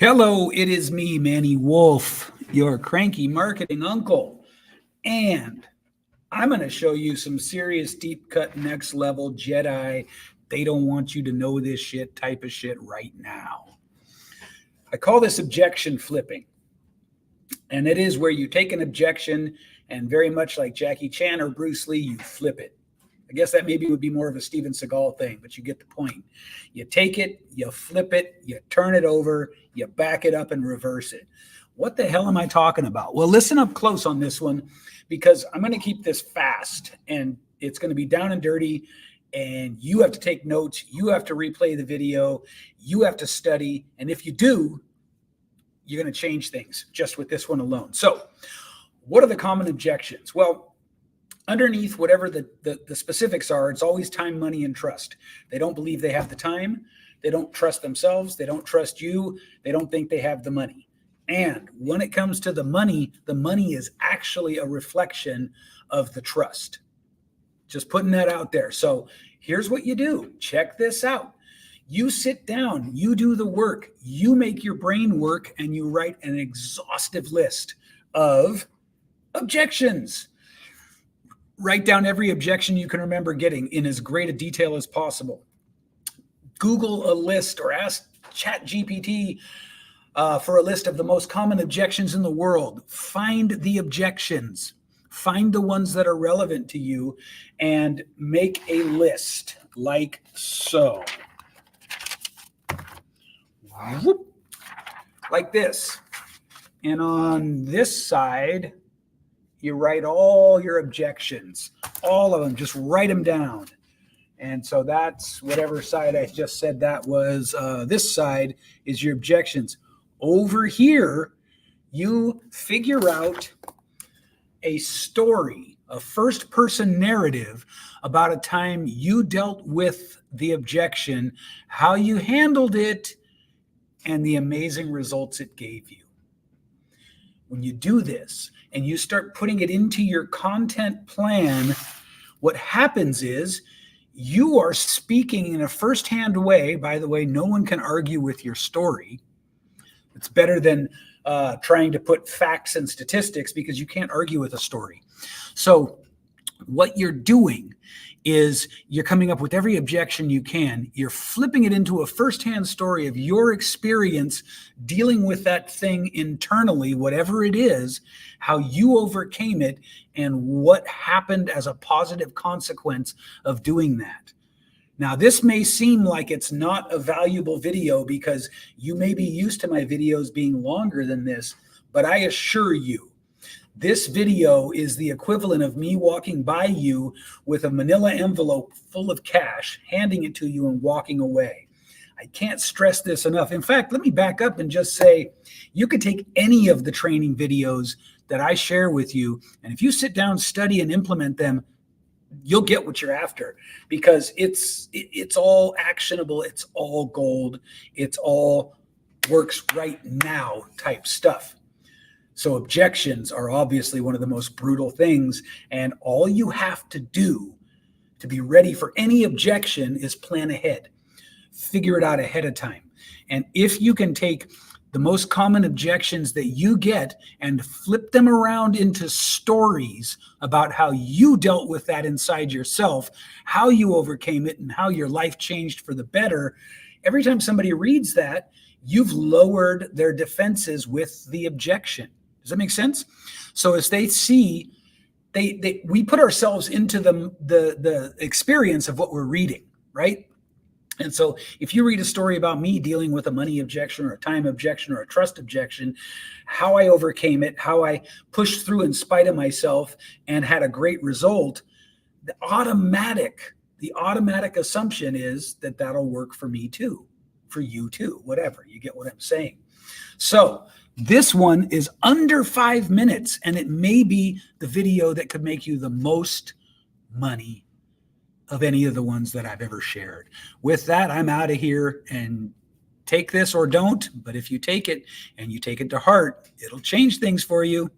Hello, it is me, Manny Wolf, your cranky marketing uncle. And I'm going to show you some serious deep cut next level Jedi. They don't want you to know this shit type of shit right now. I call this objection flipping. And it is where you take an objection and very much like Jackie Chan or Bruce Lee, you flip it. I guess that maybe would be more of a Steven Seagal thing, but you get the point. You take it, you flip it, you turn it over, you back it up and reverse it. What the hell am I talking about? Well, listen up close on this one because I'm going to keep this fast and it's going to be down and dirty and you have to take notes. You have to replay the video. You have to study. And if you do, you're going to change things just with this one alone. So what are the common objections? Well, underneath whatever the specifics are, it's always time, money, and trust. They don't believe they have the time. They don't trust themselves. They don't trust you. They don't think they have the money. And when it comes to the money is actually a reflection of the trust. Just putting that out there. So here's what you do. Check this out. You sit down, you do the work, you make your brain work, and you write an exhaustive list of objections. Write down every objection you can remember getting in as great a detail as possible. Google a list or ask ChatGPT for a list of the most common objections in the world. Find the objections. Find the ones that are relevant to you and make a list like so. Whoop. Like this. And on this side, you write all your objections, all of them, just write them down. And so that's whatever side I just said that was. This side is your objections. Over here, you figure out a story, a first-person narrative about a time you dealt with the objection, how you handled it, and the amazing results it gave you. When you do this and you start putting it into your content plan, what happens is you are speaking in a firsthand way. By the way, no one can argue with your story. It's better than trying to put facts and statistics because you can't argue with a story. So what you're doing is you're coming up with every objection you can. You're flipping it into a firsthand story of your experience dealing with that thing internally, whatever it is, how you overcame it, and what happened as a positive consequence of doing that. Now, this may seem like it's not a valuable video because you may be used to my videos being longer than this, but I assure you, this video is the equivalent of me walking by you with a manila envelope full of cash, handing it to you and walking away. I can't stress this enough. In fact, let me back up and just say, you could take any of the training videos that I share with you, and if you sit down, study, and implement them, you'll get what you're after because it's all actionable. It's all gold. It's all works right now type stuff. So objections are obviously one of the most brutal things. And all you have to do to be ready for any objection is plan ahead. Figure it out ahead of time. And if you can take the most common objections that you get and flip them around into stories about how you dealt with that inside yourself, how you overcame it, and how your life changed for the better, every time somebody reads that, you've lowered their defenses with the objection. Does that make sense? So as they see, we put ourselves into the experience of what we're reading, right? And so if you read a story about me dealing with a money objection or a time objection or a trust objection, how I overcame it, how I pushed through in spite of myself and had a great result, the automatic assumption is that that'll work for me too, for you too, whatever. You get what I'm saying? So this one is under 5 minutes, and it may be the video that could make you the most money of any of the ones that I've ever shared. With that, I'm out of here, and take this or don't, but if you take it and you take it to heart, it'll change things for you.